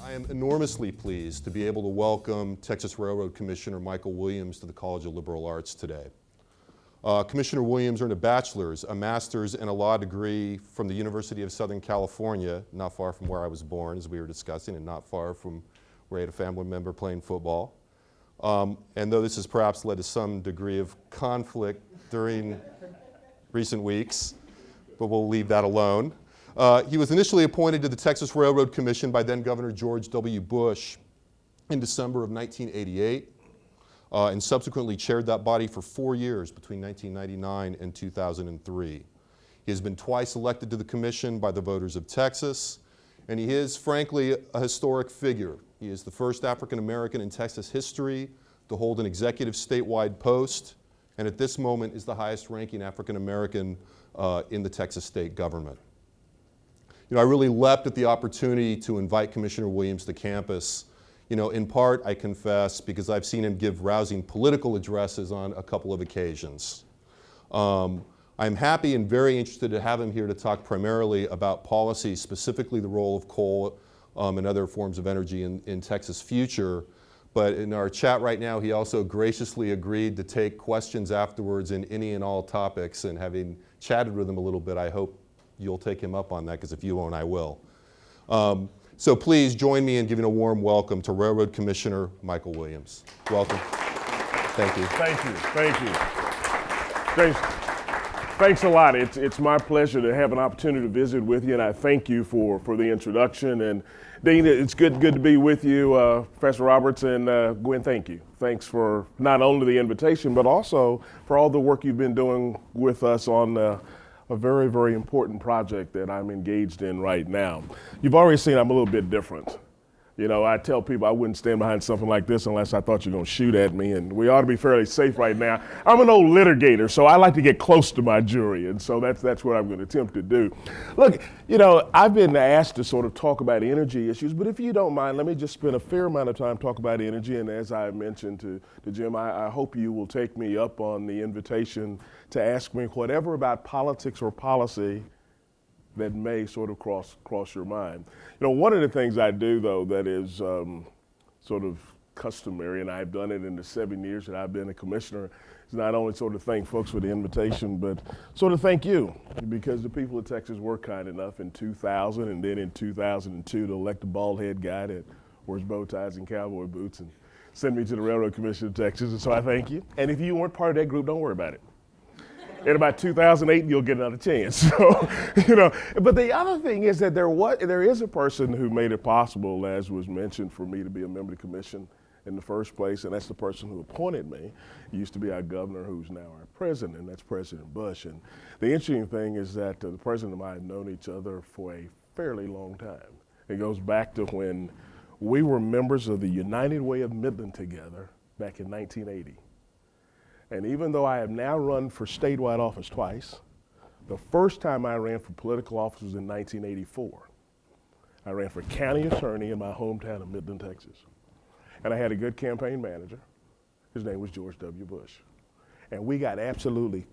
I am enormously pleased to be able to welcome Texas Railroad Commissioner Michael Williams to the College of Liberal Arts today. Commissioner Williams earned a bachelor's, a master's, and a law degree from the University of Southern California, not far from where I was born, as we were discussing, and not far from where I had a family member playing football. And though this has perhaps led to some degree of conflict during recent weeks, but we'll leave that alone. He was initially appointed to the Texas Railroad Commission by then Governor George W. Bush in December of 1988, and subsequently chaired that body for 4 years between 1999 and 2003. He has been twice elected to the commission by the voters of Texas, and he is, frankly, a historic figure. He is the first African American in Texas history to hold an executive statewide post, and at this moment is the highest ranking African American in the Texas state government. You know, I really leapt at the opportunity to invite Commissioner Williams to campus, you know, in part, I confess, because I've seen him give rousing political addresses on a couple of occasions. I'm happy and very interested to have him here to talk primarily about policy, specifically the role of coal and other forms of energy in Texas' future. But in our chat right now, he also graciously agreed to take questions afterwards in any and all topics, and having chatted with him a little bit, I hope you'll take him up on that, because if you won't, I will. So please join me in giving a warm welcome to Railroad Commissioner Michael Williams. Welcome. Thank you. Thank you. Thank you. Thanks a lot. It's my pleasure to have an opportunity to visit with you, and I thank you for the introduction. And Dean, it's good to be with you, Professor Roberts, and Gwen, thank you. Thanks for not only the invitation, but also for all the work you've been doing with us on a very, very important project that I'm engaged in right now. You've already seen I'm a little bit different. You know, I tell people I wouldn't stand behind something like this unless I thought you were going to shoot at me, and we ought to be fairly safe right now. I'm an old litigator, so I like to get close to my jury, and so that's what I'm going to attempt to do. Look, you know, I've been asked to sort of talk about energy issues, but if you don't mind, let me just spend a fair amount of time talking about energy, and as I mentioned to Jim, I hope you will take me up on the invitation to ask me whatever about politics or policy that may sort of cross your mind. You know, one of the things I do, though, that is sort of customary, and I've done it in the 7 years that I've been a commissioner, is not only sort of thank folks for the invitation, but sort of thank you, because the people of Texas were kind enough in 2000 and then in 2002 to elect a bald head guy that wears bow ties and cowboy boots and send me to the Railroad Commission of Texas, and so I thank you. And if you weren't part of that group, don't worry about it. In about 2008, you'll get another chance. So, you know, but the other thing is that there is a person who made it possible, as was mentioned, for me to be a member of the commission in the first place, and that's the person who appointed me. He used to be our governor, who's now our president, and that's President Bush. And the interesting thing is that the president and I have known each other for a fairly long time. It goes back to when we were members of the United Way of Midland together back in 1980. And even though I have now run for statewide office twice, the first time I ran for political office was in 1984. I ran for county attorney in my hometown of Midland, Texas. And I had a good campaign manager. His name was George W. Bush. And we got absolutely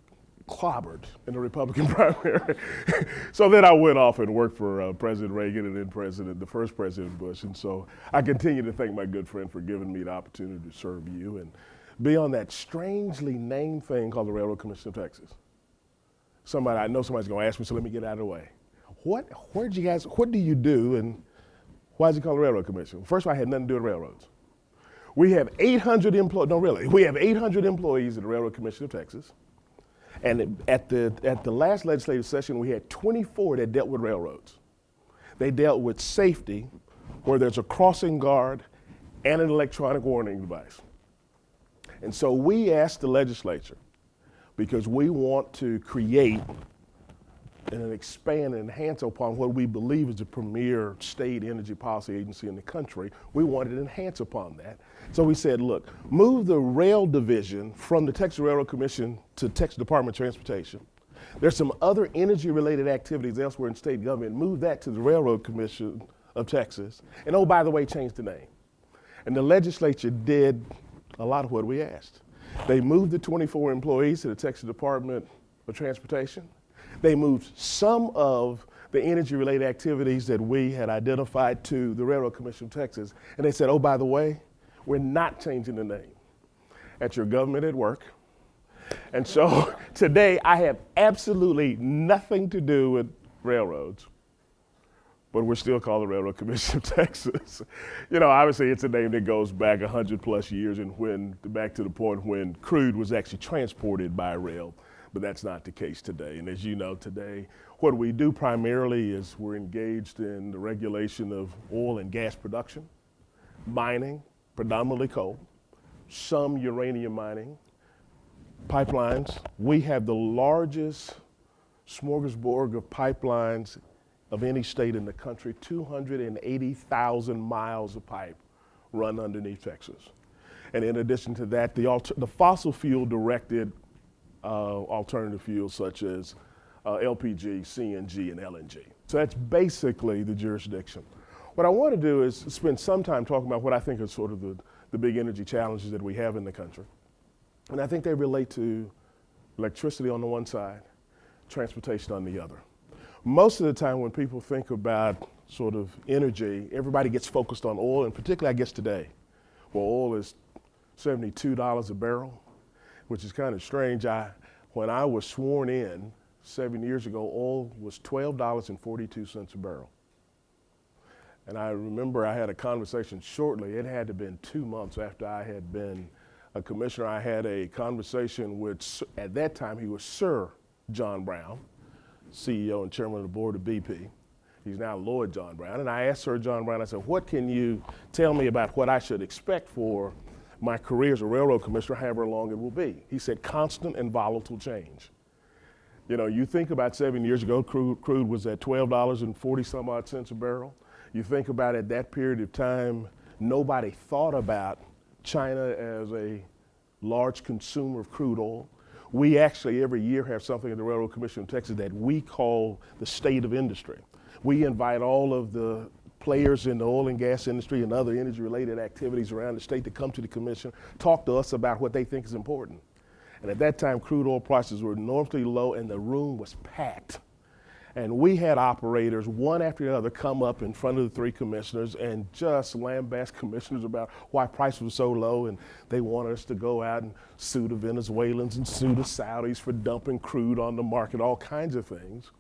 clobbered in the Republican primary. So then I went off and worked for President Reagan and then the first President Bush. And so I continue to thank my good friend for giving me the opportunity to serve you and be on that strangely named thing called the Railroad Commission of Texas. I know somebody's gonna ask me, so let me get out of the way. What do you do, and why is it called the Railroad Commission? First of all, I had nothing to do with railroads. We have 800 employees, no really, we have 800 employees at the Railroad Commission of Texas. And at the last legislative session, we had 24 that dealt with railroads. They dealt with safety, where there's a crossing guard and an electronic warning device. And so we asked the legislature, because we want to create and expand and enhance upon what we believe is the premier state energy policy agency in the country, we wanted to enhance upon that. So we said, look, move the rail division from the Texas Railroad Commission to Texas Department of Transportation. There's some other energy-related activities elsewhere in state government, move that to the Railroad Commission of Texas, and oh, by the way, change the name. And the legislature did a lot of what we asked. They moved the 24 employees to the Texas Department of Transportation. They moved some of the energy-related activities that we had identified to the Railroad Commission of Texas. And they said, oh, by the way, we're not changing the name. That's your government at work. And so today I have absolutely nothing to do with railroads, but we're still called the Railroad Commission of Texas. You know, obviously it's a name that goes back 100 plus years and back to the point when crude was actually transported by rail, but that's not the case today. And as you know today, what we do primarily is we're engaged in the regulation of oil and gas production, mining, predominantly coal, some uranium mining, pipelines. We have the largest smorgasbord of pipelines of any state in the country. 280,000 miles of pipe run underneath Texas. And in addition to that, the fossil fuel directed alternative fuels such as LPG, CNG, and LNG. So that's basically the jurisdiction. What I want to do is spend some time talking about what I think are sort of the big energy challenges that we have in the country. And I think they relate to electricity on the one side, transportation on the other. Most of the time when people think about sort of energy, everybody gets focused on oil, and particularly I guess today, well, oil is $72 a barrel, which is kind of strange. When I was sworn in 7 years ago, oil was $12.42 a barrel. And I remember I had a conversation shortly, it had to have been 2 months after I had been a commissioner. I had a conversation with, at that time, he was Sir John Brown, CEO and chairman of the board of BP. He's now Lord John Brown. And I asked Sir John Brown, I said, what can you tell me about what I should expect for my career as a railroad commissioner, however long it will be? He said, constant and volatile change. You know, you think about 7 years ago, crude was at $12.40 some odd cents a barrel. You think about at that period of time, nobody thought about China as a large consumer of crude oil. We actually every year have something in the Railroad Commission of Texas that we call the State of Industry. We invite all of the players in the oil and gas industry and other energy-related activities around the state to come to the commission, talk to us about what they think is important. And at that time, crude oil prices were enormously low and the room was packed. And we had operators, one after the other, come up in front of the three commissioners and just lambast commissioners about why prices were so low, and they wanted us to go out and sue the Venezuelans and sue the Saudis for dumping crude on the market, all kinds of things.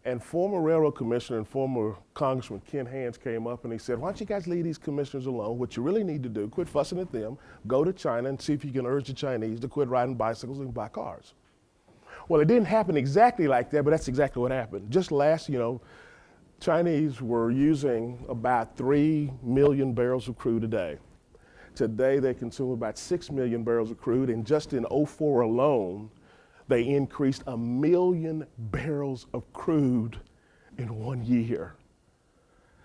And former railroad commissioner and former Congressman Ken Hands came up and he said, why don't you guys leave these commissioners alone? What you really need to do, quit fussing at them, go to China and see if you can urge the Chinese to quit riding bicycles and buy cars. Well, it didn't happen exactly like that, but that's exactly what happened. Just Chinese were using about 3 million barrels of crude a day. Today, they consume about 6 million barrels of crude, and just in '04 alone, they increased 1 million barrels of crude in 1 year.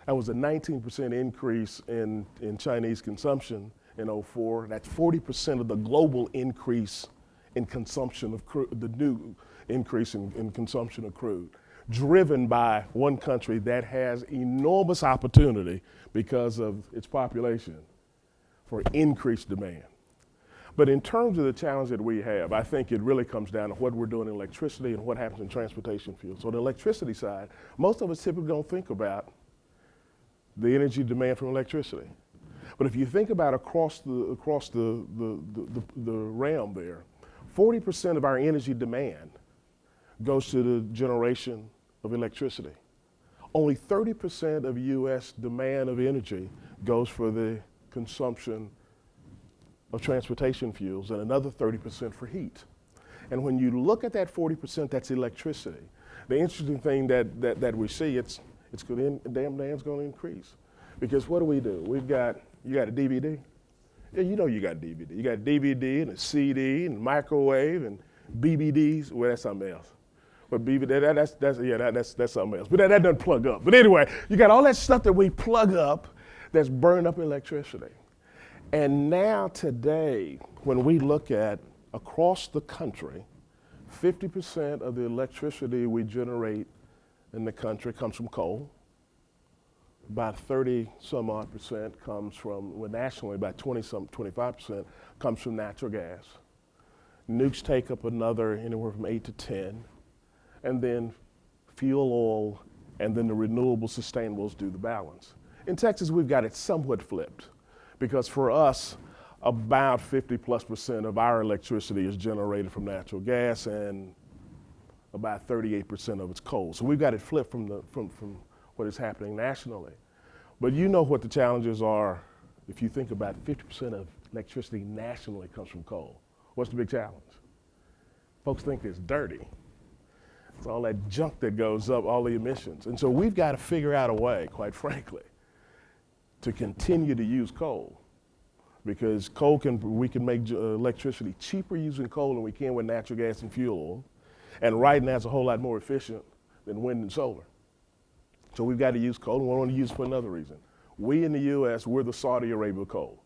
That was a 19% increase in Chinese consumption in '04. That's 40% of the global increase in consumption of crude, the new increase in consumption of crude, driven by one country that has enormous opportunity because of its population for increased demand. But in terms of the challenge that we have, I think it really comes down to what we're doing in electricity and what happens in transportation fuel. So the electricity side, most of us typically don't think about the energy demand from electricity. But if you think about across the realm there, 40% of our energy demand goes to the generation of electricity. Only 30% of US demand of energy goes for the consumption of transportation fuels and another 30% for heat. And when you look at that 40%, that's electricity. The interesting thing that we see, demand's going to increase. Because what do? You got a DVD? Yeah, you know you got a DVD. You got a DVD and a CD and microwave and BBDs. Well, that's something else. But that's something else. But that doesn't plug up. But anyway, you got all that stuff that we plug up that's burned up in electricity. And now today, when we look at across the country, 50% of the electricity we generate in the country comes from coal. About 30 some odd percent comes from, well, nationally about 25% comes from natural gas. Nukes take up another anywhere from 8 to 10. And then fuel oil, and then the renewable sustainables do the balance. In Texas, we've got it somewhat flipped because for us, about 50+% of our electricity is generated from natural gas and about 38% of it's coal. So we've got it flipped from what is happening nationally. But you know what the challenges are if you think about 50% of electricity nationally comes from coal. What's the big challenge? Folks think it's dirty. It's all that junk that goes up, all the emissions. And so we've got to figure out a way, quite frankly, to continue to use coal. Because we can make electricity cheaper using coal than we can with natural gas and fuel oil. And right now it's a whole lot more efficient than wind and solar. So we've got to use coal, and we want to use it for another reason. We in the US, we're the Saudi Arabia of coal.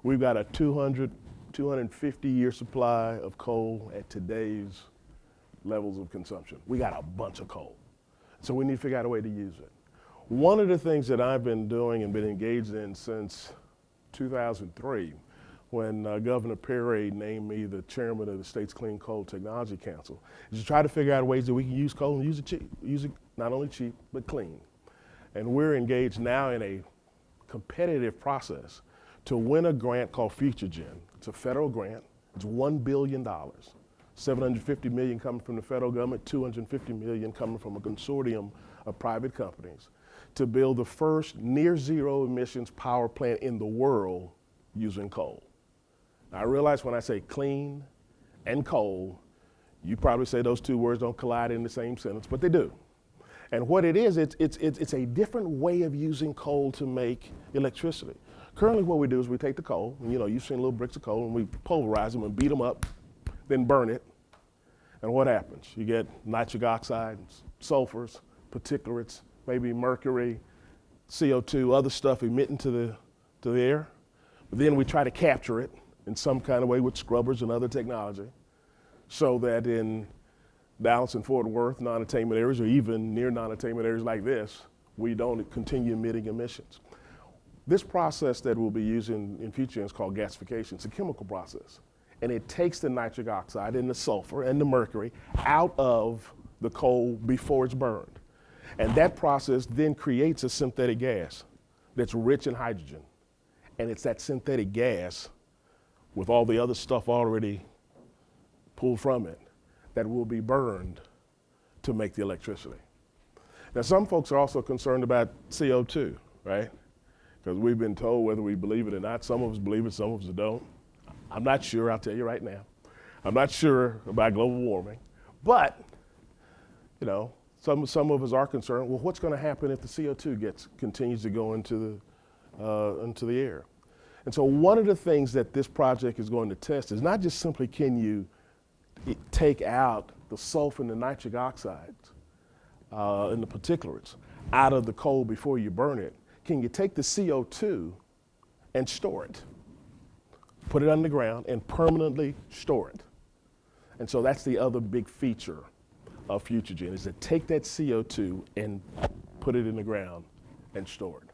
We've got a 250-year supply of coal at today's levels of consumption. We got a bunch of coal. So we need to figure out a way to use it. One of the things that I've been doing and been engaged in since 2003, when Governor Perry named me the chairman of the state's Clean Coal Technology Council, is to try to figure out ways that we can use coal and use it cheap, use it not only cheap, but clean. And we're engaged now in a competitive process to win a grant called FutureGen. It's a federal grant. It's $1 billion. $750 million coming from the federal government, $250 million coming from a consortium of private companies to build the first near zero emissions power plant in the world using coal. Now, I realize when I say clean and coal, you probably say those two words don't collide in the same sentence, but they do. And what it is, it's a different way of using coal to make electricity. Currently what we do is we take the coal, and you've seen little bricks of coal, and we pulverize them and beat them up, then burn it. And what happens? You get nitric oxide, sulfurs, particulates, maybe mercury, CO2, other stuff emitting to the air. But then we try to capture it in some kind of way with scrubbers and other technology so that in Dallas and Fort Worth, non-attainment areas, or even near non-attainment areas like this, we don't continue emitting emissions. This process that we'll be using in future is called gasification. It's a chemical process. And it takes the nitric oxide and the sulfur and the mercury out of the coal before it's burned. And that process then creates a synthetic gas that's rich in hydrogen. And it's that synthetic gas with all the other stuff already pulled from it that will be burned to make the electricity. Now, some folks are also concerned about CO2, right? Because we've been told, whether we believe it or not, some of us believe it, some of us don't. I'm not sure, I'll tell you right now. I'm not sure about global warming, but, some of us are concerned, well, what's going to happen if the CO2 continues to go into the air? And so one of the things that this project is going to test is not just simply can you take out the sulfur and the nitric oxides and the particulates out of the coal before you burn it. Can you take the CO2 and store it? Put it underground and permanently store it. And so that's the other big feature of FutureGen, is to take that CO2 and put it in the ground and store it.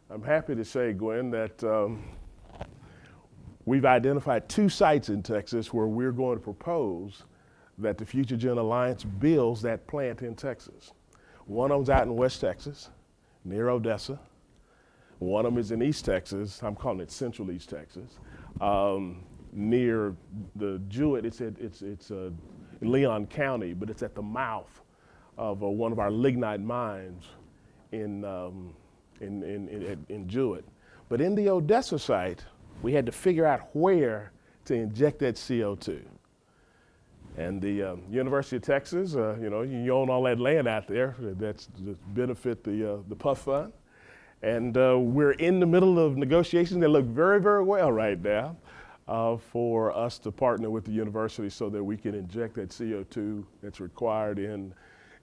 I'm happy to say, Gwen, that we've identified 2 sites in Texas where we're going to propose that the FutureGen Alliance builds that plant in Texas. One of them's out in West Texas, near Odessa. One of them is in East Texas. I'm calling it Central East Texas, near the Jewett. It's in Leon County, but it's at the mouth of one of our lignite mines in Jewett. But in the Odessa site, we had to figure out where to inject that CO2. And the University of Texas, you own all that land out there. That's to benefit the PUF Fund. And we're in the middle of negotiations that look very, very well right now for us to partner with the university so that we can inject that CO2 that's required in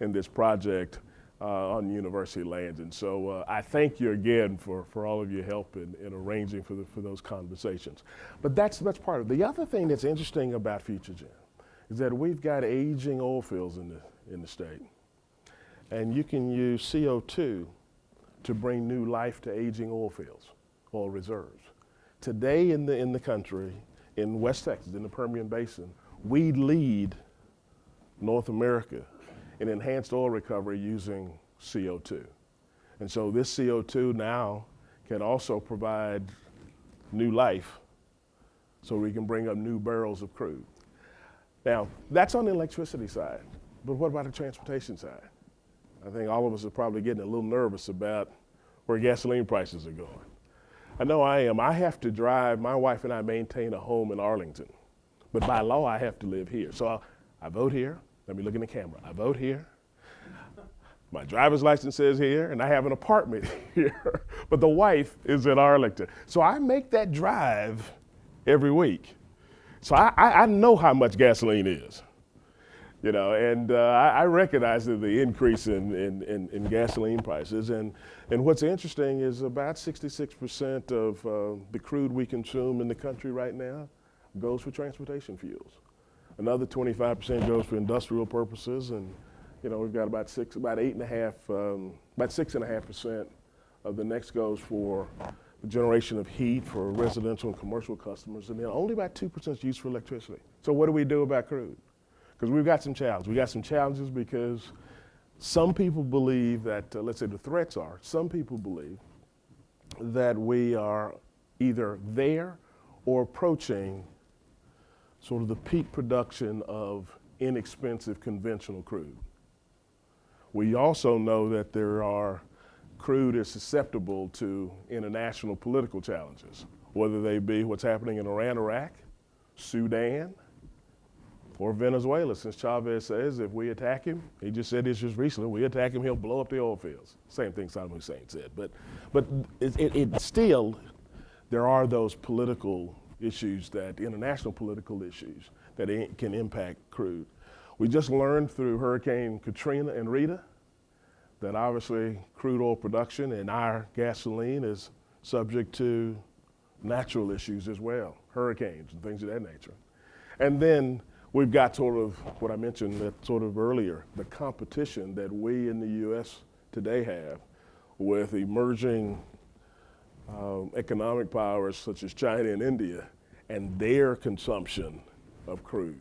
this project on university lands. And so I thank you again for all of your help in arranging for those conversations. But that's part of it. The other thing that's interesting about FutureGen is that we've got aging oil fields in the state. And you can use CO2 to bring new life to aging oil fields, oil reserves. Today in the country, in West Texas, in the Permian Basin, we lead North America in enhanced oil recovery using CO2. And so this CO2 now can also provide new life so we can bring up new barrels of crude. Now, that's on the electricity side, but what about the transportation side? I think all of us are probably getting a little nervous about where gasoline prices are going. I know I am. I have to drive, my wife and I maintain a home in Arlington, but by law I have to live here. So I vote here. Let me look in the camera. I vote here. My driver's license says here, and I have an apartment here, but the wife is in Arlington. So I make that drive every week. So I know how much gasoline is, you know, and I recognize the increase in gasoline prices. And what's interesting is about 66% of the crude we consume in the country right now goes for transportation fuels. Another 25% goes for industrial purposes, and you know, we've got about 6.5% of the next goes for the generation of heat for residential and commercial customers, and then only about 2% is used for electricity. So what do we do about crude? Because we've got some challenges. We got some challenges because some people believe that, let's say the threats are, some people believe that we are either there or approaching sort of the peak production of inexpensive conventional crude. We also know that crude is susceptible to international political challenges, whether they be what's happening in Iran, Iraq, Sudan, or Venezuela. Since Chavez says if we attack him, he just said this just recently, we attack him, he'll blow up the oil fields. Same thing Saddam Hussein said. But it still, there are those political issues, international political issues that can impact crude. We just learned through Hurricane Katrina and Rita that obviously crude oil production and our gasoline is subject to natural issues as well, hurricanes and things of that nature. And then we've got sort of what I mentioned that sort of earlier, the competition that we in the U.S. today have with emerging economic powers such as China and India and their consumption of crude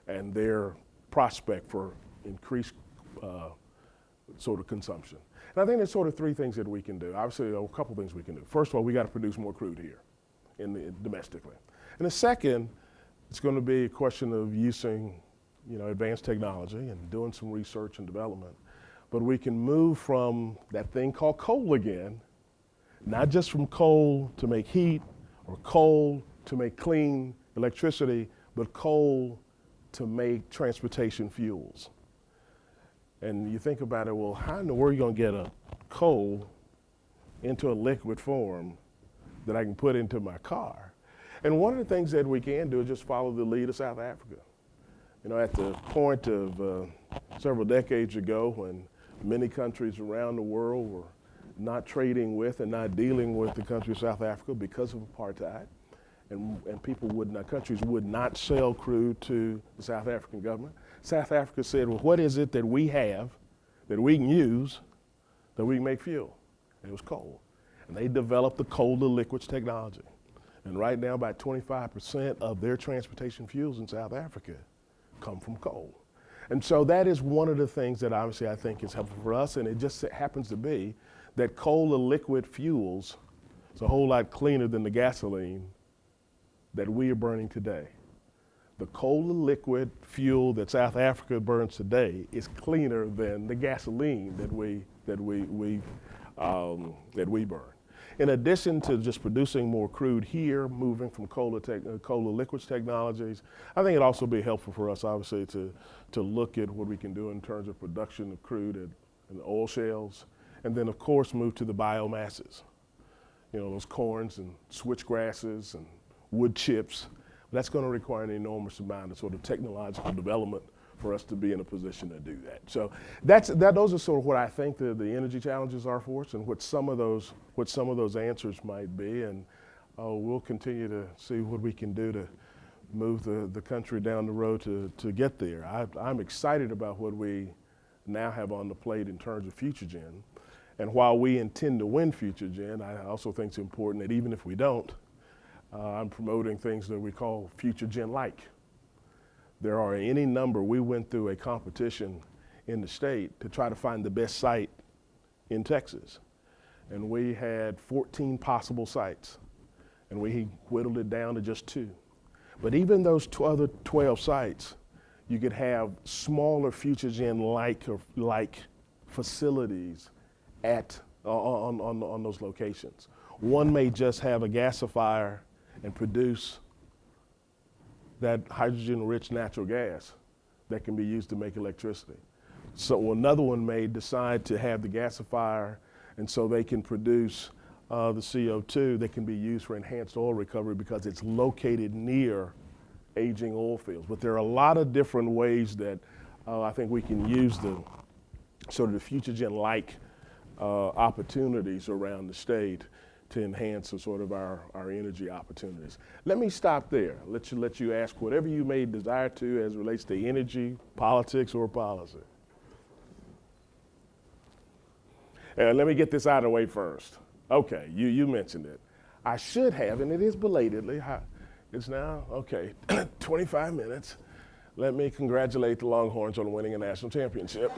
and their prospect for increased sort of consumption. And I think there's sort of three things that we can do. Obviously, a couple things we can do. First of all, we got to produce more crude here domestically. And the second, it's going to be a question of using, you know, advanced technology and doing some research and development. But we can move from that thing called coal again, not just from coal to make heat or coal to make clean electricity, but coal to make transportation fuels. And you think about it, well, how in the world are you going to get a coal into a liquid form that I can put into my car? And one of the things that we can do is just follow the lead of South Africa. You know, at the point of several decades ago when many countries around the world were not trading with and not dealing with the country of South Africa because of apartheid, and countries would not sell crude to the South African government. South Africa said, well, what is it that we have that we can use that we can make fuel? And it was coal. And they developed the coal to liquids technology. And right now, about 25% of their transportation fuels in South Africa come from coal. And so that is one of the things that obviously I think is helpful for us, and it just happens to be that coal to liquid fuels is a whole lot cleaner than the gasoline that we are burning today. The coal to liquid fuel that South Africa burns today is cleaner than the gasoline that we burn. In addition to just producing more crude here, moving from coal to liquids technologies, I think it'd also be helpful for us, obviously, to look at what we can do in terms of production of crude and oil shales, and then, of course, move to the biomasses. You know, those corns and switchgrasses and wood chips. That's going to require an enormous amount of sort of technological development for us to be in a position to do that. So those are sort of what I think the energy challenges are for us, and what some of those answers might be. And we'll continue to see what we can do to move the country down the road to get there. I'm excited about what we now have on the plate in terms of Future Gen. And while we intend to win Future Gen, I also think it's important that even if we don't, I'm promoting things that we call Future Gen-like. There are any number. We went through a competition in the state to try to find the best site in Texas. And we had 14 possible sites, and we whittled it down to just 2. But even those other 12 sites, you could have smaller future-gen-like facilities on those locations. One may just have a gasifier and produce that hydrogen-rich natural gas that can be used to make electricity. So another one may decide to have the gasifier, and so they can produce the CO2 that can be used for enhanced oil recovery because it's located near aging oil fields. But there are a lot of different ways that I think we can use the sort of the future-gen-like opportunities around the state to enhance the sort of our energy opportunities. Let me stop there. Let you ask whatever you may desire to as it relates to energy, politics, or policy. And let me get this out of the way first. Okay, you mentioned it. I should have, and it is belatedly, it's now, 25 minutes. Let me congratulate the Longhorns on winning a national championship.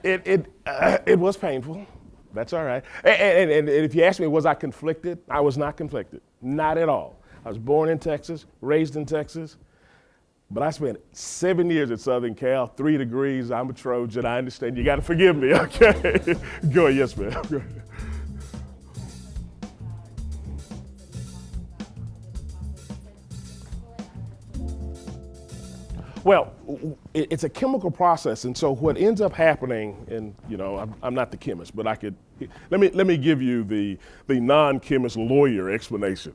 It was painful. That's all right. And if you ask me, was I conflicted? I was not conflicted, not at all. I was born in Texas, raised in Texas, but I spent 7 years at Southern Cal, 3 degrees. I'm a Trojan. I understand. You got to forgive me, okay? Go ahead. Yes, ma'am. Go ahead. Well, it's a chemical process, and so what ends up happening, and I'm not the chemist, but let me give you the non-chemist lawyer explanation.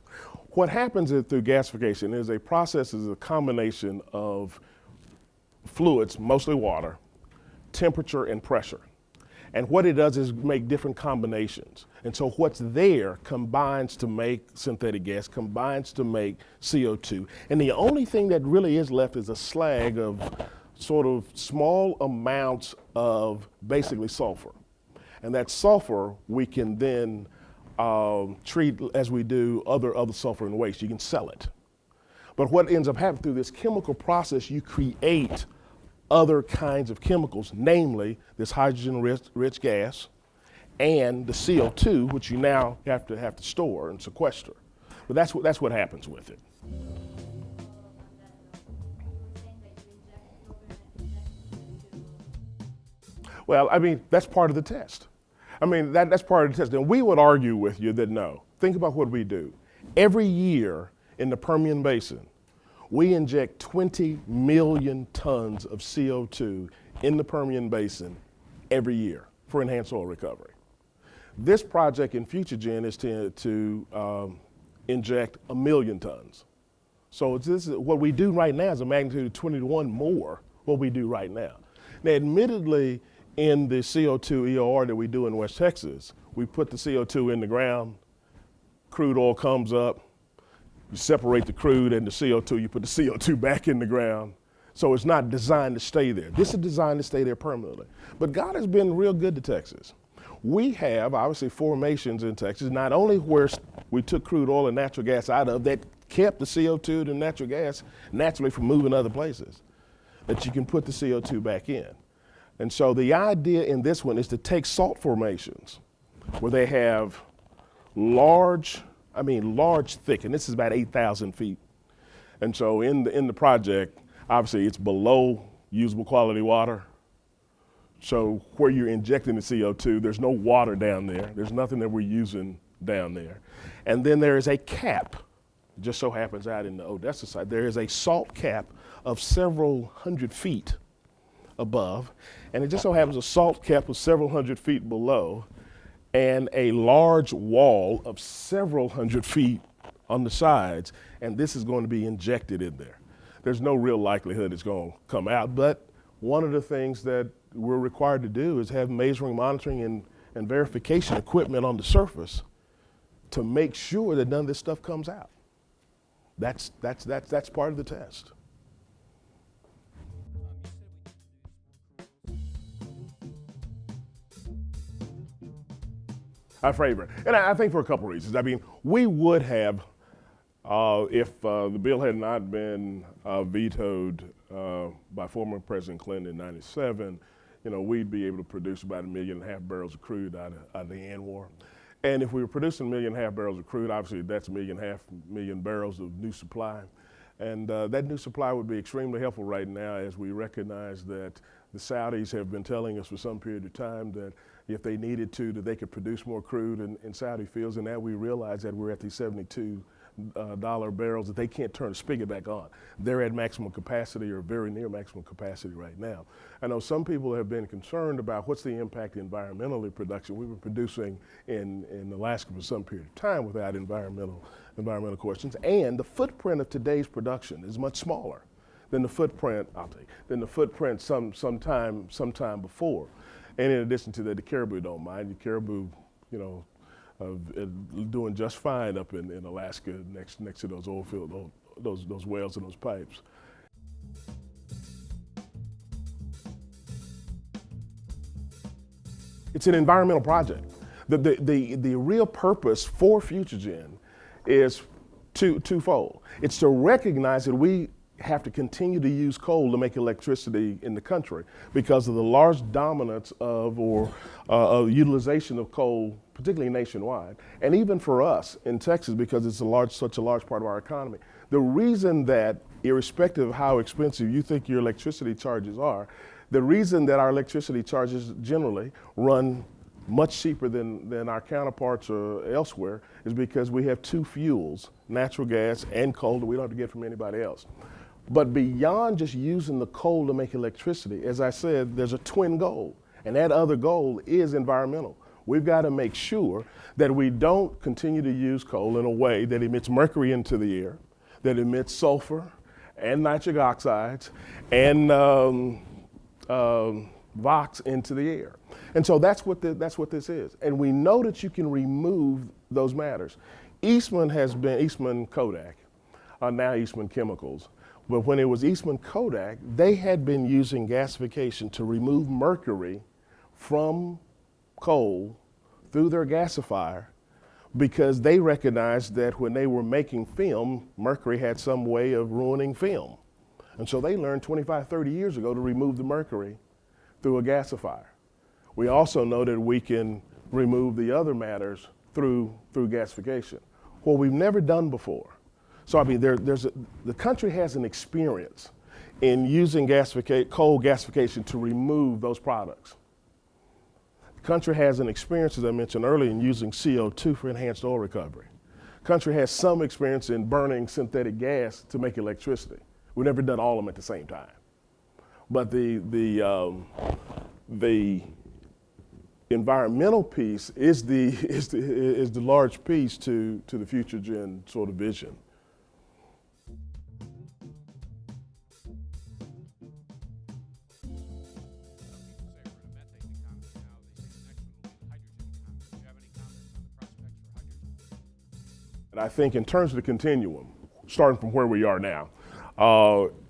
What happens through gasification is a combination of fluids, mostly water, temperature, and pressure. And what it does is make different combinations. And so what's there combines to make synthetic gas, combines to make CO2. And the only thing that really is left is a slag of sort of small amounts of basically sulfur. And that sulfur we can then treat as we do other sulfur and waste. You can sell it. But what ends up happening through this chemical process, you create other kinds of chemicals, namely this hydrogen-rich gas and the CO2, which you now have to store and sequester. But that's what happens with it. Well, I mean, that's part of the test. I mean, that's part of the test. And we would argue with you that no. Think about what we do. Every year in the Permian Basin, we inject 20 million tons of CO2 in the Permian Basin every year for enhanced oil recovery. This project in FutureGen is to inject 1 million tons. So what we do right now is a magnitude of 20 to 1 more what we do right now. Now, admittedly, in the CO2 EOR that we do in West Texas, we put the CO2 in the ground, crude oil comes up, you separate the crude and the CO2, you put the CO2 back in the ground. So it's not designed to stay there. This is designed to stay there permanently. But God has been real good to Texas. We have, obviously, formations in Texas, not only where we took crude oil and natural gas out of that kept the CO2 and natural gas naturally from moving other places, that you can put the CO2 back in. And so the idea in this one is to take salt formations where they have large, thick, and this is about 8,000 feet. And so in the project, obviously it's below usable quality water. So where you're injecting the CO2, there's no water down there. There's nothing that we're using down there. And then there is a cap, just so happens out in the Odessa side, there is a salt cap of several hundred feet above. And it just so happens a salt cap of several hundred feet below and a large wall of several hundred feet on the sides, and this is going to be injected in there. There's no real likelihood it's going to come out, but one of the things that we're required to do is have measuring, monitoring, and verification equipment on the surface to make sure that none of this stuff comes out. That's part of the test. I favor, and I think for a couple reasons. I mean, we would have, if the bill had not been vetoed by former President Clinton in '97, we'd be able to produce about 1.5 million barrels of crude out of the ANWR. And if we were producing 1.5 million barrels of crude, obviously that's 1.5 million barrels of new supply. And that new supply would be extremely helpful right now, as we recognize that the Saudis have been telling us for some period of time that if they needed to, that they could produce more crude in Saudi fields. And now we realize that we're at these $72 barrels that they can't turn the spigot back on. They're at maximum capacity or very near maximum capacity right now. I know some people have been concerned about what's the impact environmentally production. We've been producing in Alaska for some period of time without environmental questions. And the footprint of today's production is much smaller than the footprint, sometime before. And in addition to that, the caribou don't mind. The caribou, doing just fine up in Alaska next to those oil fields, those wells and those pipes. It's an environmental project. The real purpose for FutureGen is twofold. It's to recognize that we have to continue to use coal to make electricity in the country because of the large dominance of utilization of coal, particularly nationwide, and even for us in Texas because it's such a large part of our economy. The reason that, irrespective of how expensive you think your electricity charges are, the reason that our electricity charges generally run much cheaper than our counterparts elsewhere is because we have two fuels, natural gas and coal, that we don't have to get from anybody else. But beyond just using the coal to make electricity, as I said, there's a twin goal, and that other goal is environmental. We've got to make sure that we don't continue to use coal in a way that emits mercury into the air, that emits sulfur and nitric oxides and VOx into the air. And so that's what this is. And we know that you can remove those matters. Eastman Kodak, now Eastman Chemicals, but when it was Eastman Kodak, they had been using gasification to remove mercury from coal through their gasifier because they recognized that when they were making film, mercury had some way of ruining film. And so they learned 25, 30 years ago to remove the mercury through a gasifier. We also know that we can remove the other matters through gasification. What we've never done before. So I mean, the country has an experience in using coal gasification to remove those products. The country has an experience, as I mentioned earlier, in using CO2 for enhanced oil recovery. The country has some experience in burning synthetic gas to make electricity. We've never done all of them at the same time. But the environmental piece is the large piece to the FutureGen sort of vision. And I think in terms of the continuum, starting from where we are now,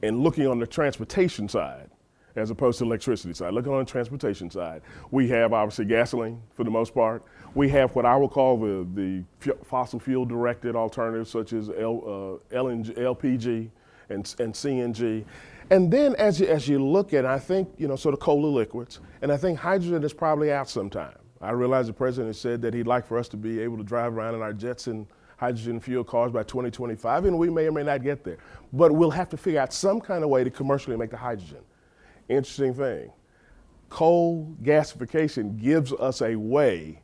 and looking on the transportation side, as opposed to the electricity side, looking on the transportation side, we have obviously gasoline for the most part. We have what I will call the fossil fuel directed alternatives such as LPG and CNG. And then as you look at, I think, sort of coal to liquids, and I think hydrogen is probably out sometime. I realize the president has said that he'd like for us to be able to drive around in our jets and hydrogen fuel cars by 2025, and we may or may not get there. But we'll have to figure out some kind of way to commercially make the hydrogen. Interesting thing, coal gasification gives us a way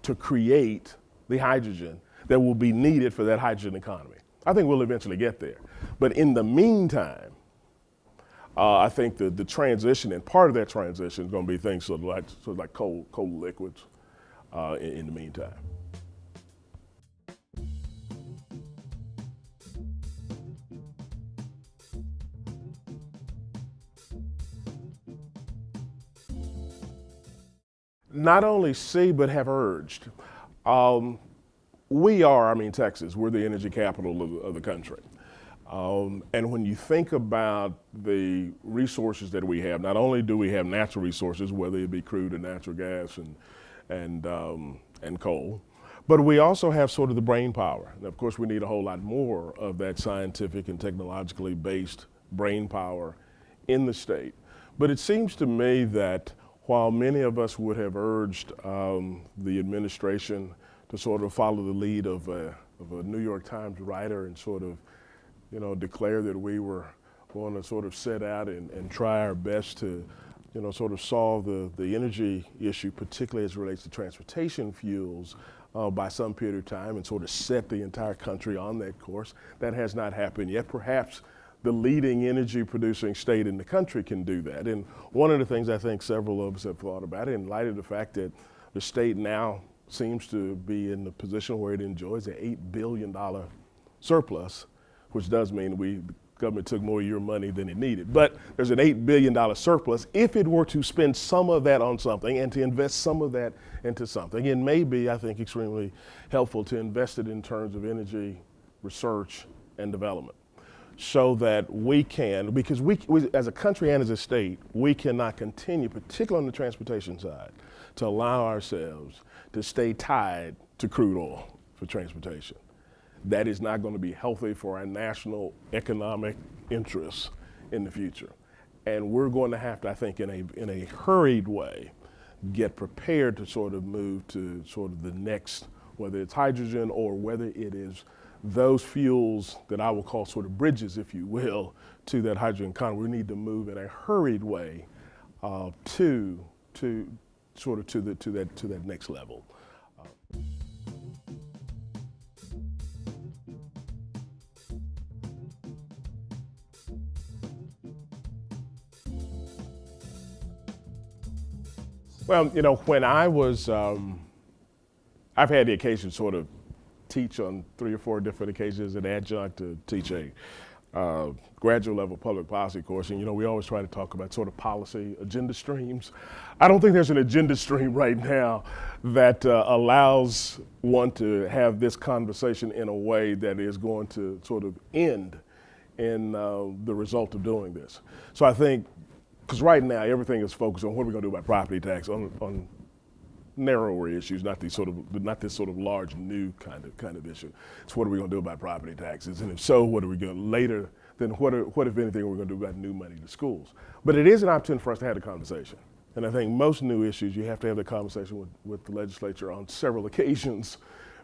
to create the hydrogen that will be needed for that hydrogen economy. I think we'll eventually get there. But in the meantime, I think the transition, and part of that transition is going to be things sort of like coal liquids in the meantime. Not only see, but have urged. Texas, we're the energy capital of the country. And when you think about the resources that we have, not only do we have natural resources, whether it be crude and natural gas and coal, but we also have sort of the brain power. And of course, we need a whole lot more of that scientific and technologically based brain power in the state. But it seems to me that while many of us would have urged the administration to sort of follow the lead of a New York Times writer and sort of, declare that we were going to sort of set out and try our best to, sort of solve the energy issue, particularly as it relates to transportation fuels, by some period of time and sort of set the entire country on that course. That has not happened yet. Perhaps the leading energy producing state in the country can do that. And one of the things I think several of us have thought about, in light of the fact that the state now seems to be in the position where it enjoys an $8 billion surplus, which does mean the government took more of your money than it needed. But there's an $8 billion surplus. If it were to spend some of that on something and to invest some of that into something, it may be, I think, extremely helpful to invest it in terms of energy research and development, so that we can, because we as a country and as a state, we cannot continue, particularly on the transportation side, to allow ourselves to stay tied to crude oil for transportation. That is not going to be healthy for our national economic interests in the future. And we're going to have to, I think, in a hurried way, get prepared to sort of move to sort of the next, whether it's hydrogen or whether it is those fuels that I will call sort of bridges, if you will, to that hydrogen economy. We need to move in a hurried way to that next level. Well, when I was, I've had the occasion to sort of teach on 3 or 4 different occasions, an adjunct to teach a graduate level public policy course. And, we always try to talk about sort of policy agenda streams. I don't think there's an agenda stream right now that allows one to have this conversation in a way that is going to sort of end in the result of doing this. So I think, because right now everything is focused on what we're going to do about property tax on narrower issues, not this sort of large new kind of issue. It's what are we going to do about property taxes, and if so, what are we going to later? Then what if anything we're going to do about new money to schools? But it is an opportunity for us to have a conversation, and I think most new issues you have to have the conversation with the legislature on several occasions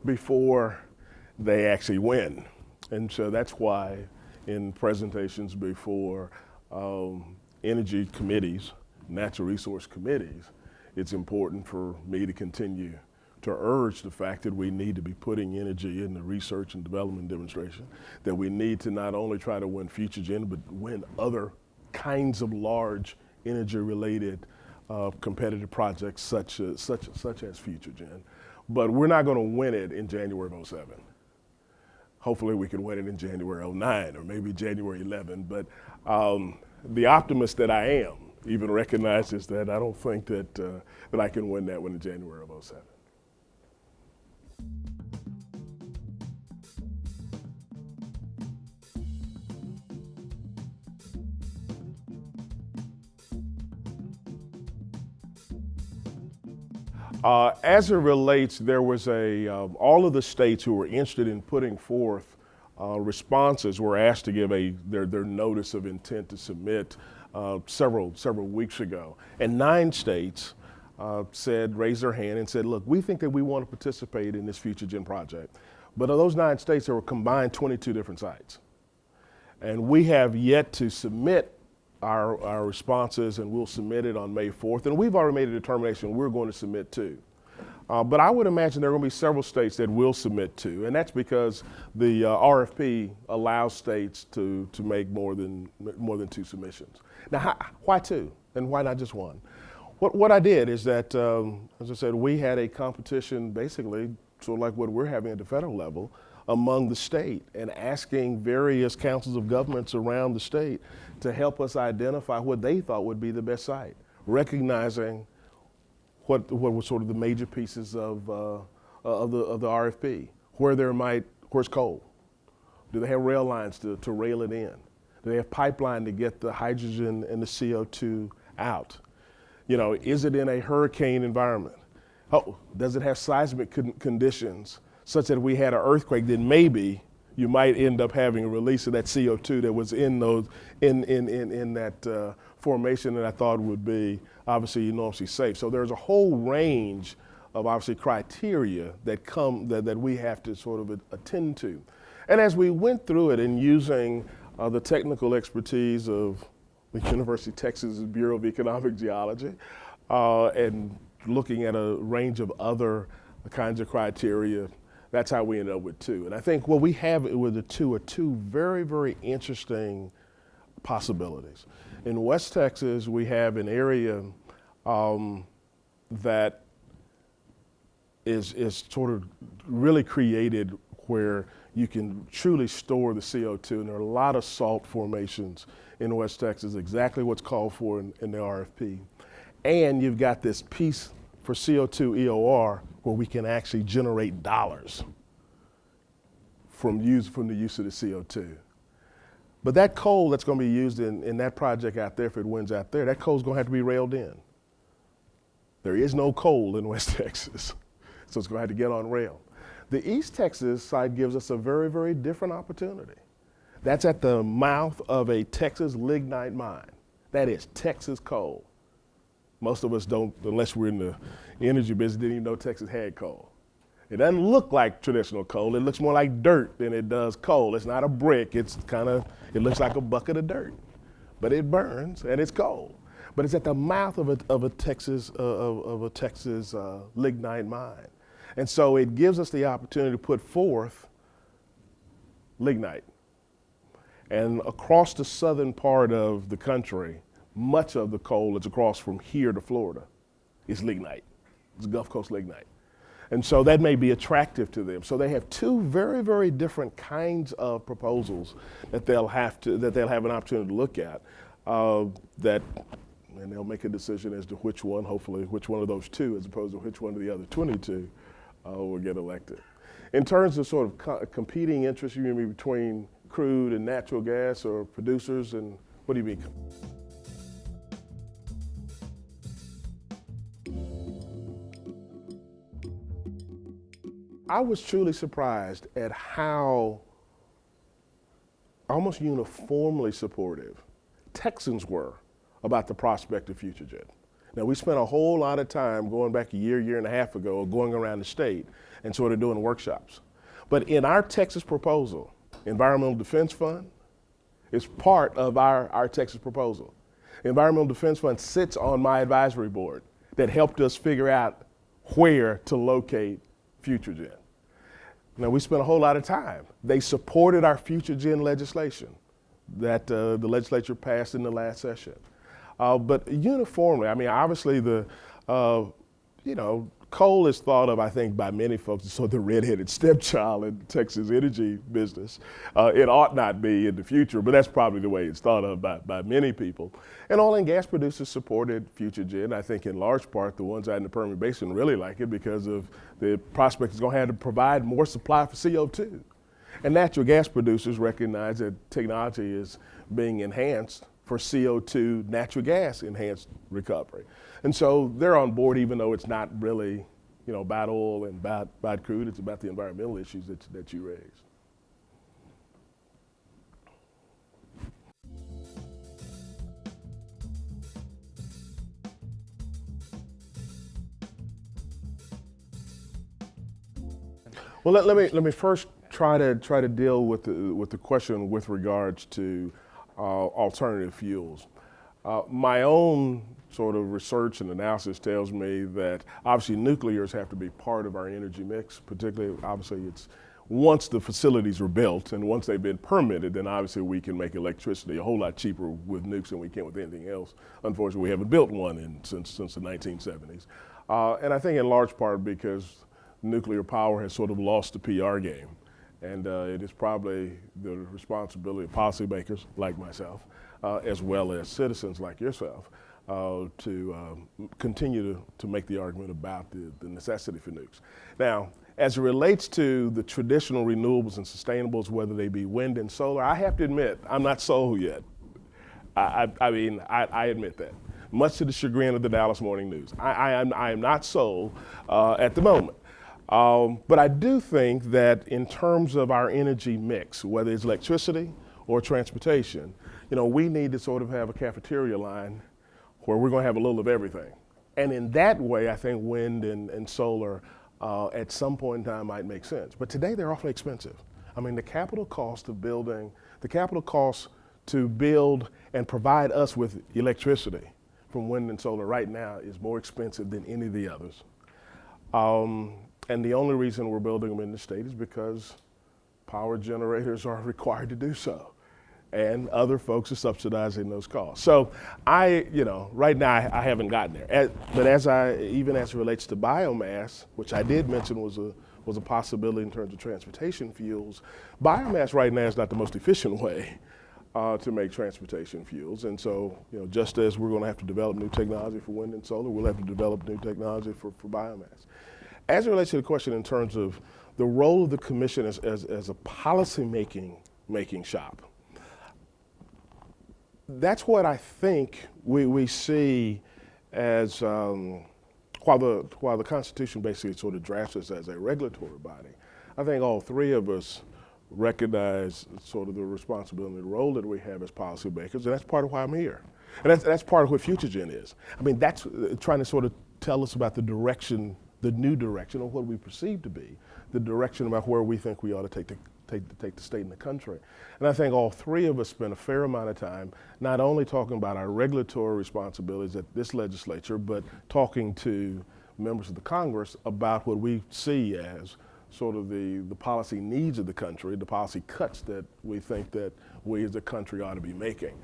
before they actually win, and so that's why in presentations before energy committees, natural resource committees, it's important for me to continue to urge the fact that we need to be putting energy in the research and development demonstration, that we need to not only try to win future gen, but win other kinds of large energy-related competitive projects such as future gen. But we're not going to win it in January of 07. Hopefully we can win it in January of 09 or maybe January 11. But the optimist that I am even recognizes that I don't think that I can win that one in January of 07. As it relates, there was all of the states who were interested in putting forth responses were asked to give their notice of intent to submit several weeks ago. And 9 states raised their hand and said, look, we think that we want to participate in this Future Gen project. But of those 9 states, there were combined 22 different sites. And we have yet to submit our responses, and we'll submit it on May 4th. And we've already made a determination we're going to submit too. But I would imagine there are going to be several states that will submit too, and that's because the RFP allows states to make more than 2 submissions. Now, why 2, and why not just 1? What I did is that, as I said, we had a competition, basically sort of like what we're having at the federal level, among the state, and asking various councils of governments around the state to help us identify what they thought would be the best site, recognizing what were sort of the major pieces of the RFP. Where's coal? Do they have rail lines to rail it in? Do they have pipeline to get the hydrogen and the CO2 out? Is it in a hurricane environment? Does it have seismic conditions such that if we had an earthquake, then maybe you might end up having a release of that CO2 that was in those in that formation that I thought would be obviously enormously safe. So there's a whole range of obviously criteria that we have to sort of attend to. And as we went through it and using the technical expertise of the University of Texas Bureau of Economic Geology and looking at a range of other kinds of criteria, that's how we ended up with two. And I think what we have with the two are two very, very interesting possibilities. In West Texas, we have an area that is sort of really created where you can truly store the CO2, and there are a lot of salt formations in West Texas, exactly what's called for in the RFP. And you've got this piece for CO2 EOR where we can actually generate dollars from the use of the CO2. But that coal that's going to be used in that project out there, if it wins out there, that coal's going to have to be railed in. There is no coal in West Texas, so it's going to have to get on rail. The East Texas side gives us a very, very different opportunity. That's at the mouth of a Texas lignite mine. That is Texas coal. Most of us don't, unless we're in the energy business, didn't even know Texas had coal. It doesn't look like traditional coal. It looks more like dirt than it does coal. It's not a brick. It looks like a bucket of dirt, but it burns and it's coal. But it's at the mouth of a Texas lignite mine. And so it gives us the opportunity to put forth lignite. And across the southern part of the country, much of the coal that's across from here to Florida is lignite. It's Gulf Coast lignite. And so that may be attractive to them. So they have two very, very different kinds of proposals that they'll have an opportunity to look at, and they'll make a decision as to which one, hopefully, which one of those two, as opposed to which one of the other 22 will get elected. In terms of sort of competing interests, you mean between crude and natural gas or producers, and what do you mean? I was truly surprised at how almost uniformly supportive Texans were about the prospect of FutureGen. Now, we spent a whole lot of time going back a year and a half ago, going around the state and sort of doing workshops. But in our Texas proposal, Environmental Defense Fund is part of our Texas proposal. Environmental Defense Fund sits on my advisory board that helped us figure out where to locate FutureGen. Now, we spent a whole lot of time. They supported our FutureGen legislation that the legislature passed in the last session. But uniformly, I mean, obviously coal is thought of, I think, by many folks as sort of the redheaded stepchild in the Texas energy business. It ought not be in the future, but that's probably the way it's thought of by many people. And oil and gas producers supported FutureGen. I think in large part, the ones out in the Permian Basin really like it because of the prospect it's going to have to provide more supply for CO2. And natural gas producers recognize that technology is being enhanced for CO2 natural gas enhanced recovery. And so they're on board, even though it's not really, about oil and about crude. It's about the environmental issues that you raised. Well, let me first try to deal with the question with regards to alternative fuels. My own sort of research and analysis tells me that obviously nuclears have to be part of our energy mix, particularly obviously it's once the facilities are built and once they've been permitted, then obviously we can make electricity a whole lot cheaper with nukes than we can with anything else. Unfortunately, we haven't built one since the 1970s. And I think in large part because nuclear power has sort of lost the PR game. And it is probably the responsibility of policymakers like myself, as well as citizens like yourself, to continue to make the argument about the necessity for nukes. Now, as it relates to the traditional renewables and sustainables, whether they be wind and solar, I have to admit, I'm not sold yet. I admit that, much to the chagrin of the Dallas Morning News. I am not sold at the moment. But I do think that in terms of our energy mix, whether it's electricity or transportation, we need to sort of have a cafeteria line where we're going to have a little of everything. And in that way, I think wind and solar at some point in time might make sense. But today they're awfully expensive. I mean, the capital cost to build and provide us with electricity from wind and solar right now is more expensive than any of the others. And the only reason we're building them in the state is because power generators are required to do so. And other folks are subsidizing those costs. So right now I haven't gotten there. But even as it relates to biomass, which I did mention was a possibility in terms of transportation fuels, biomass right now is not the most efficient way to make transportation fuels. And so, just as we're going to have to develop new technology for wind and solar, we'll have to develop new technology for biomass. As it relates to the question in terms of the role of the commission as a policy making shop, that's what I think we see as, while the Constitution basically sort of drafts us as a regulatory body, I think all three of us recognize sort of the responsibility and the role that we have as policymakers, and that's part of why I'm here. And that's part of what FutureGen is. I mean, that's trying to sort of tell us about the direction, the new direction, or what we perceive to be the direction about where we think we ought to take the state and the country. And I think all three of us spend a fair amount of time not only talking about our regulatory responsibilities at this legislature, but talking to members of the Congress about what we see as sort of the policy needs of the country, the policy cuts that we think that we as a country ought to be making.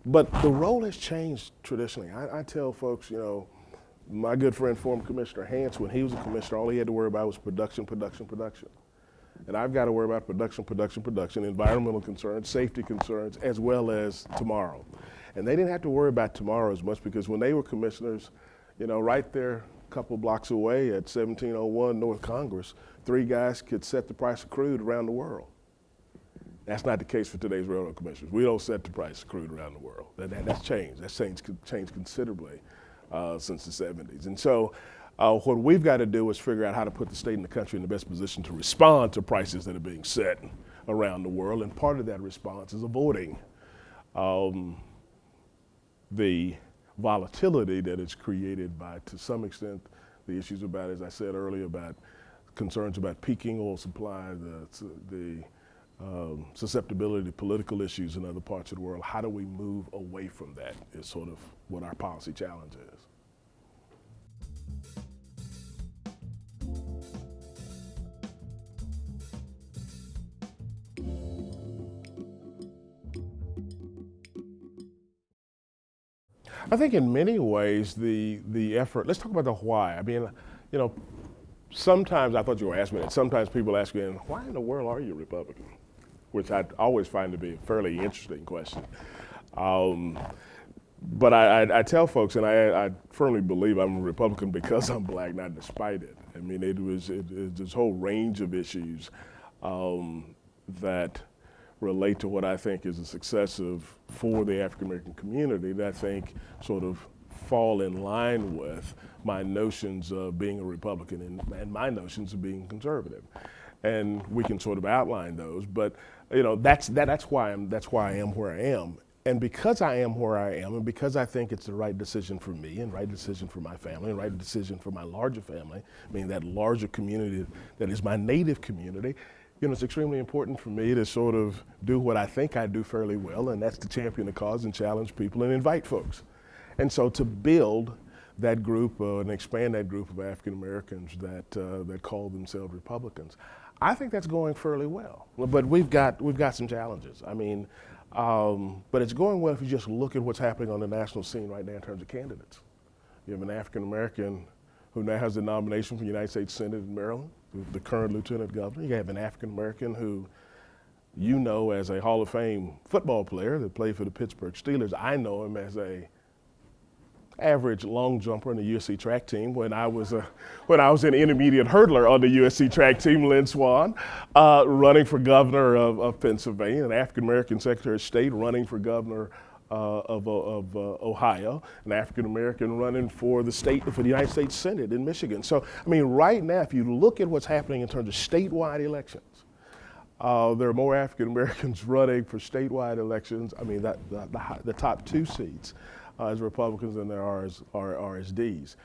But the role has changed traditionally. I tell folks, my good friend, former Commissioner Hance, when he was a commissioner, all he had to worry about was production. And I've got to worry about production, environmental concerns, safety concerns, as well as tomorrow. And they didn't have to worry about tomorrow as much because when they were commissioners, right there a couple blocks away at 1701 North Congress, three guys could set the price of crude around the world. That's not the case for today's railroad commissioners. We don't set the price of crude around the world. That's changed. That's changed considerably since the 70s. And so what we've got to do is figure out how to put the state and the country in the best position to respond to prices that are being set around the world. And part of that response is avoiding the volatility that is created by, to some extent, the issues about, as I said earlier, about concerns about peaking oil supply, the susceptibility to political issues in other parts of the world. How do we move away from that is sort of what our policy challenge is. I think in many ways the effort, let's talk about the why. I mean, sometimes, I thought you were asking me that, sometimes people ask me, why in the world are you a Republican? Which I always find to be a fairly interesting question. But I tell folks, and I firmly believe I'm a Republican because I'm black, not despite it. I mean, it was this whole range of issues that relate to what I think is a success for the African American community that I think sort of fall in line with my notions of being a Republican and my notions of being conservative. And we can sort of outline those, but that's why I am where I am. And because I am where I am, and because I think it's the right decision for me, and right decision for my family, and right decision for my larger family, meaning that larger community that is my native community, it's extremely important for me to sort of do what I think I do fairly well, and that's to champion the cause and challenge people and invite folks. And so to build that group and expand that group of African Americans that call themselves Republicans, I think that's going fairly well. But we've got some challenges. I mean, but it's going well if you just look at what's happening on the national scene right now in terms of candidates. You have an African American who now has the nomination for the United States Senate in Maryland, the current Lieutenant Governor. You have an African American who as a Hall of Fame football player that played for the Pittsburgh Steelers. I know him as a average long jumper on the USC track team when I was an intermediate hurdler on the USC track team, Lynn Swan, running for governor of Pennsylvania, an African American Secretary of State running for governor of Ohio, an African American running for the United States Senate in Michigan. So, I mean, right now, if you look at what's happening in terms of statewide elections, there are more African Americans running for statewide elections. I mean, the top 2 seats as Republicans than there are as Ds.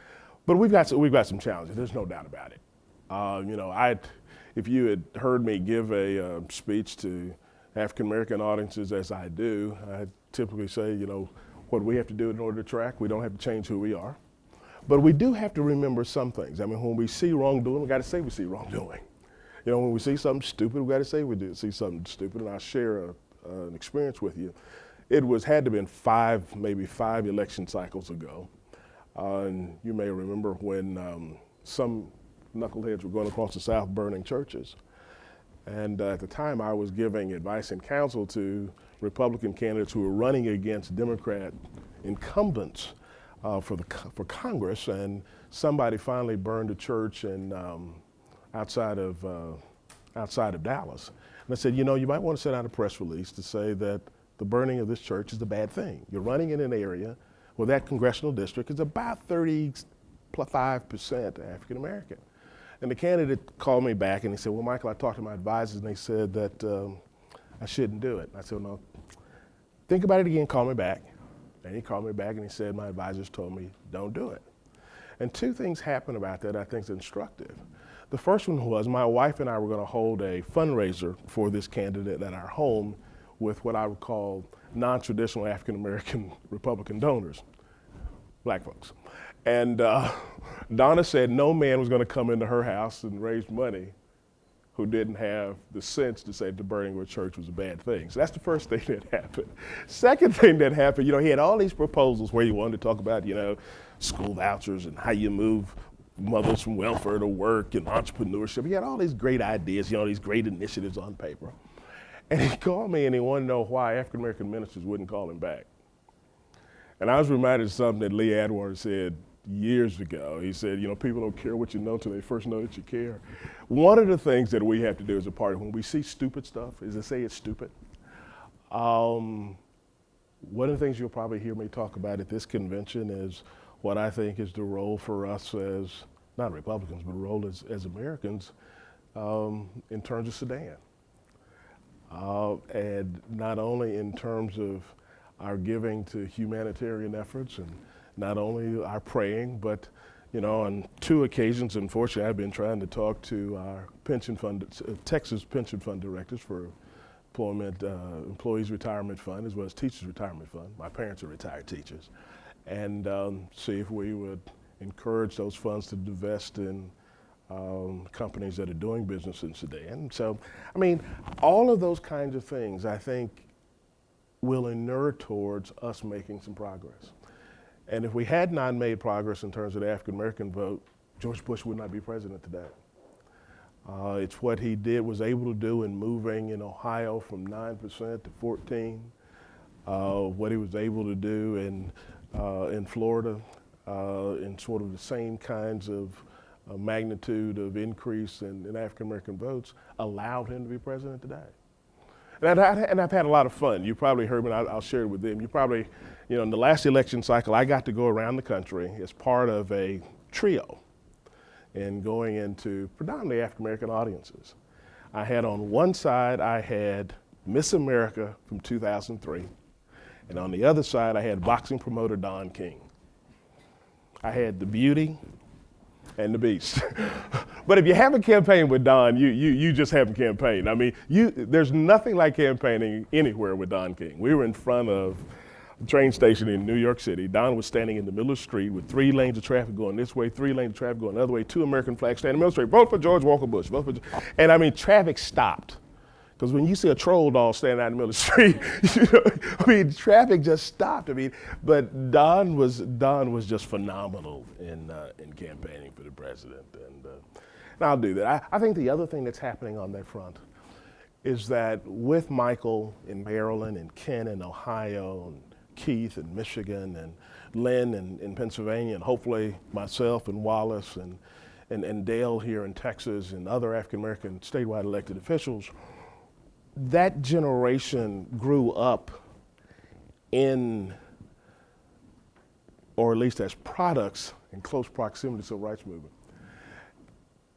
But we've got some challenges. There's no doubt about it. You know, if you had heard me give a speech to African American audiences as I do, I typically say, you know, what we have to do in order to track, we don't have to change who we are. But we do have to remember some things. I mean, when we see wrongdoing, we got to say we see wrongdoing. You know, when we see something stupid, we got to say we do see something stupid. And I'll share an experience with you. It had to have been maybe five election cycles ago. And you may remember when some knuckleheads were going across the South burning churches. And at the time, I was giving advice and counsel to Republican candidates who were running against Democrat incumbents for Congress. And somebody finally burned a church outside of Dallas. And I said, you know, you might want to send out a press release to say that the burning of this church is a bad thing. You're running in an area where that congressional district is about 35% African American. And the candidate called me back and he said, well, Michael, I talked to my advisors and they said that I shouldn't do it. And I said, no, think about it again, call me back. And he called me back and he said, my advisors told me, don't do it. And 2 things happened about that I think is instructive. The first one was my wife and I were going to hold a fundraiser for this candidate at our home with what I would call non-traditional African-American Republican donors, black folks. And Donna said no man was going to come into her house and raise money who didn't have the sense to say the burning of a church was a bad thing. So that's the first thing that happened. Second thing that happened, you know, he had all these proposals where he wanted to talk about, you know, school vouchers and how you move mothers from welfare to work and entrepreneurship. He had all these great ideas, you know, these great initiatives on paper. And he called me and he wanted to know why African-American ministers wouldn't call him back. And I was reminded of something that Lee Adwater said years ago. He said, you know, people don't care what you know until they first know that you care. One of the things that we have to do as a party, when we see stupid stuff, is to say it's stupid. One of the things you'll probably hear me talk about at this convention is what I think is the role for us as, not Republicans, but the role as Americans in terms of Sudan. And not only in terms of our giving to humanitarian efforts and not only our praying, but, you know, on 2 occasions, unfortunately, I've been trying to talk to our pension fund, Texas pension fund directors for Employees Retirement Fund, as well as Teachers Retirement Fund. My parents are retired teachers. And see if we would encourage those funds to divest in companies that are doing business in Sudan. So, I mean, all of those kinds of things, I think, will inure towards us making some progress. And if we had not made progress in terms of the African-American vote, George Bush would not be president today. It's what he was able to do in moving in Ohio from 9% to 14%, what he was able to do in Florida, in sort of the same kinds of magnitude of increase in African-American votes, allowed him to be president today. And I've had a lot of fun. You probably heard me, and I'll share it with them. You probably, you know, in the last election cycle, I got to go around the country as part of a trio and going into predominantly African-American audiences. I had on one side, I had Miss America from 2003. And on the other side, I had boxing promoter Don King. I had the beauty and the beast. But if you haven't campaigned with Don, you just haven't campaigned. I mean, there's nothing like campaigning anywhere with Don King. We were in front of a train station in New York City. Don was standing in the middle of the street with 3 lanes of traffic going this way, 3 lanes of traffic going the other way, 2 American flags standing in the middle of the street. Vote for George Walker Bush. Vote for and I mean, traffic stopped. Because when you see a troll doll standing out in the middle of the street, you know, I mean, traffic just stopped. I mean, but Don was just phenomenal in campaigning for the president, and I'll do that. I think the other thing that's happening on that front is that with Michael in Maryland and Ken in Ohio and Keith in Michigan and Lynn in Pennsylvania and hopefully myself and Wallace and Dale here in Texas and other African-American statewide elected officials, that generation grew up in, or at least as products in close proximity to the civil rights movement,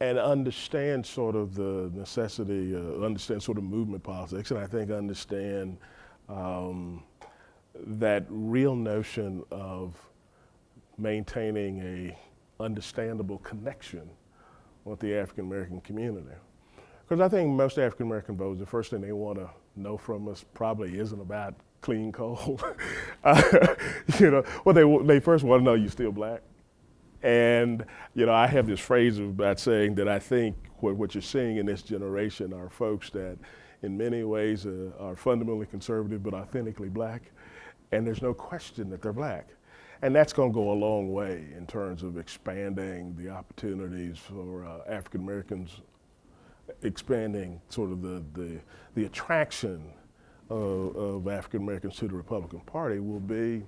and understand sort of the necessity, understand sort of movement politics, and I think understand that real notion of maintaining a understandable connection with the African American community. Because I think most African American voters, the first thing they want to know from us probably isn't about clean coal. They first want to know you're still black. And I have this phrase about saying that I think what you're seeing in this generation are folks that in many ways are fundamentally conservative but authentically black, and there's no question that they're black. And that's going to go a long way in terms of expanding the opportunities for African Americans, expanding sort of the attraction of African Americans to the Republican Party will be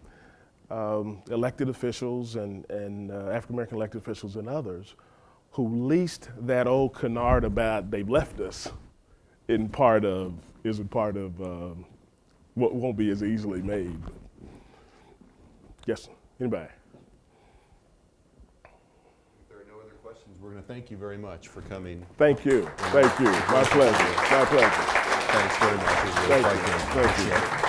elected officials and African American elected officials and others who least that old canard about they've left us isn't part of what won't be as easily made. Yes, anybody? If there are no other questions, we're going to thank you very much for coming. Thank you. My pleasure. Thanks very much. It was really Thank you. quite good. Thank you.